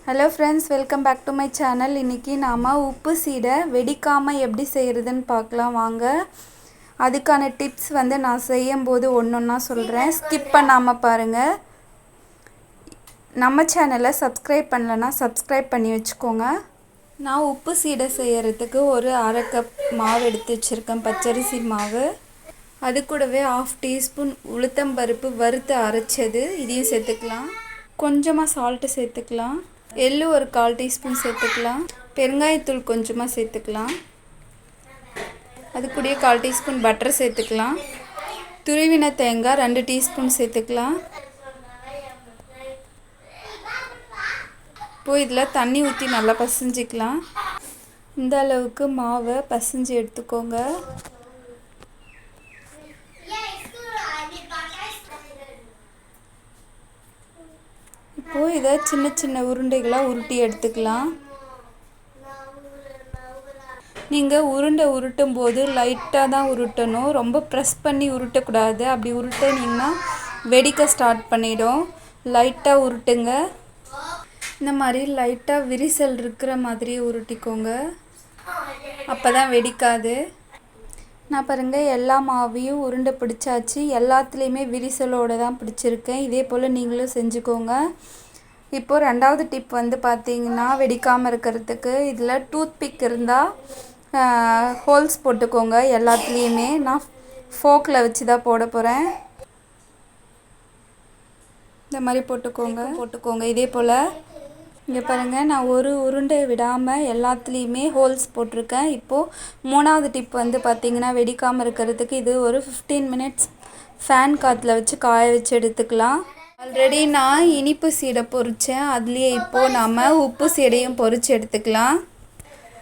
Hello friends, welcome back to my channel. இன்றைக்கி நாம் உப்பு சீடை வெடிக்காமல் எப்படி செய்கிறதுன்னு பார்க்கலாம் வாங்க. அதுக்கான டிப்ஸ் நான் செய்யும்போது ஒன்று ஒன்றா சொல்கிறேன், ஸ்கிப் பண்ணாமல் பாருங்கள். நம்ம சேனலை சப்ஸ்கிரைப் பண்ணலன்னா சப்ஸ்கிரைப் பண்ணி வச்சுக்கோங்க. நான் உப்பு சீடை செய்கிறதுக்கு ஒரு அரை கப் மாவு எடுத்து வச்சுருக்கேன், பச்சரிசி மாவு. அது கூடவே 1/2 டீஸ்பூன் உளுத்தம்பருப்பு வறுத்து அரைச்சது, இதையும் சேர்த்துக்கலாம். கொஞ்சமாக சால்ட்டு சேர்த்துக்கலாம். எள்ளு ஒரு 1/4 டீஸ்பூன் சேர்த்துக்கலாம். பெருங்காயத்தூள் கொஞ்சமாக சேர்த்துக்கலாம். அது கூடயே 1/4 டீஸ்பூன் பட்டர் சேர்த்துக்கலாம். துருவின தேங்காய் 2 டீஸ்பூன் சேர்த்துக்கலாம். இப்போது இதில் தண்ணி ஊற்றி நல்லா பசைஞ்சிக்கலாம். இந்த அளவுக்கு மாவை பசைஞ்சு எடுத்துக்கோங்க. இப்போது இதை சின்ன சின்ன உருண்டைகளாக உருட்டி எடுத்துக்கலாம். நீங்கள் உருண்டை உருட்டும் போது லைட்டாக தான் உருட்டணும், ரொம்ப ப்ரெஸ் பண்ணி உருட்டக்கூடாது. அப்படி உருட்டினீங்கன்னா வெடிக்க ஸ்டார்ட் பண்ணிடும். லைட்டாக உருட்டுங்க. இந்த மாதிரி லைட்டாக விரிசல் இருக்கிற மாதிரி உருட்டிக்கோங்க, அப்போ தான் வெடிக்காது. நான் பாருங்கள், எல்லா மாவையும் உருண்டை பிடிச்சாச்சு. எல்லாத்துலேயுமே விரிசலோடு தான் பிடிச்சிருக்கேன். இதே போல் நீங்களும் செஞ்சுக்கோங்க. இப்போது ரெண்டாவது டிப் பார்த்தீங்கன்னா, வெடிக்காமல் இருக்கிறதுக்கு இதில் டூத் பிக் இருந்தால் ஹோல்ஸ் போட்டுக்கோங்க எல்லாத்துலேயுமே. நான் ஃபோக்கில் வச்சு தான் போட போகிறேன். இந்த மாதிரி போட்டுக்கோங்க இதே போல். இங்கே பாருங்கள், நான் ஒரு உருண்டை விடாமல் எல்லாத்துலேயுமே ஹோல்ஸ் போட்டிருக்கேன். இப்போது மூணாவது டிப் பார்த்திங்கன்னா, வெடிக்காமல் இருக்கிறதுக்கு இது ஒரு 15 மினிட்ஸ் ஃபேன் காற்றுல வச்சு காய வச்சு எடுத்துக்கலாம். ஆல்ரெடி நான் இனிப்பு சீடை பொரித்தேன், அதுலேயே இப்போது நம்ம உப்பு சீடையும் பொரித்து எடுத்துக்கலாம்.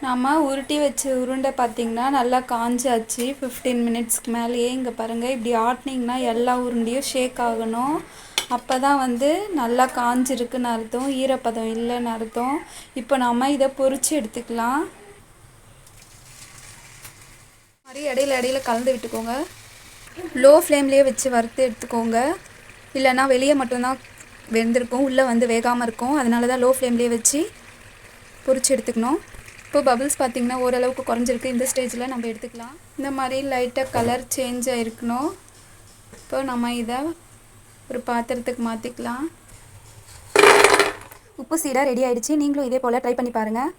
நம்ம உருட்டி வச்ச உருண்டை பார்த்திங்கன்னா நல்லா காஞ்சாச்சு 15 மினிட்ஸ்க்கு மேலேயே. இங்கே பாருங்கள், இப்படி ஆட்டினீங்கன்னா எல்லா உருண்டையும் ஷேக் ஆகணும். அப்போ தான் நல்லா காஞ்சிருக்குன்னு அர்த்தம், ஈரப்பதம் இல்லைன்னு அர்த்தம். இப்போ நம்ம இதை பொரித்து எடுத்துக்கலாம். மாதிரி இடையில கலந்து விட்டுக்கோங்க. லோ ஃப்ளேம்லேயே வச்சு வறுத்து எடுத்துக்கோங்க, இல்லைன்னா வெளியே மட்டும்தான் வெந்திருக்கும், உள்ளே வேகாமல் இருக்கும். அதனால தான் லோ ஃப்ளேம்லேயே வச்சு பொரித்து எடுத்துக்கணும். இப்போ பபிள்ஸ் பார்த்திங்கன்னா ஓரளவுக்கு குறைஞ்சிருக்கு. இந்த ஸ்டேஜில் நம்ம எடுத்துக்கலாம். இந்த மாதிரி லைட்டாக கலர் சேஞ்ச் ஆகிருக்கணும். இப்போ நம்ம இதை ஒரு பாத்திரத்துக்கு மாற்றிக்கலாம். உப்பு சீடை ரெடி ஆகிடுச்சு. நீங்களும் இதே போல் ட்ரை பண்ணி பாருங்கள்.